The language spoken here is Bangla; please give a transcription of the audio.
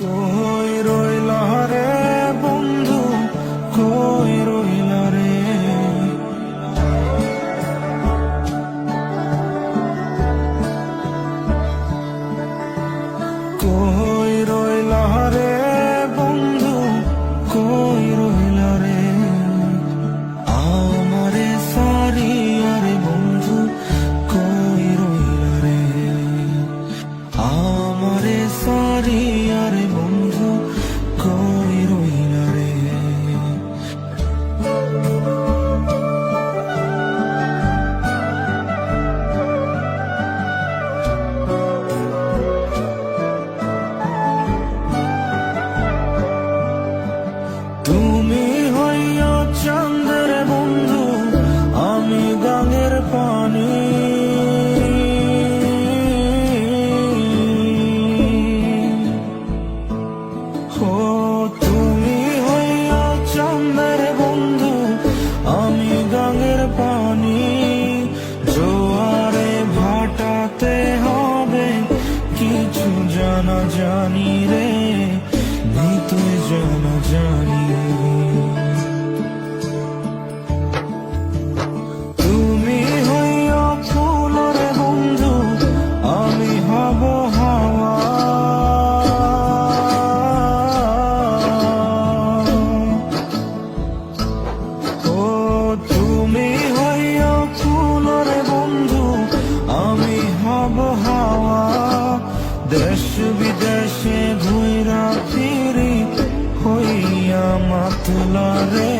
কই রইলা রে বন্ধু, কই রইলা রে? কই রইলা রে বন্ধু, কই রইলা রে? আমারে সারিয়া রে বন্ধু, কই রইলা রে? আমারে সারিয়া রে বন্ধু, কই রইলা রে? তুমি হইয়া চাঁদের বন্ধু, আমি গাঙের পানি। ও তুমি হইয়া চাঁদের বন্ধু, আমি গাঙের পানি। জোয়ারে ভাটাতে হবে কিছু জানা জানি রে, নিতুই জানা জানি। তুমি হইয়া ফুল রে বন্ধু, আমি হব হাওয়া। ও তুমি হইয়া ফুল রে বন্ধু, আমি হব হাওয়া। দেশ বিদেশে ঘুইরা ফিরি হইয়া মাতলা রে,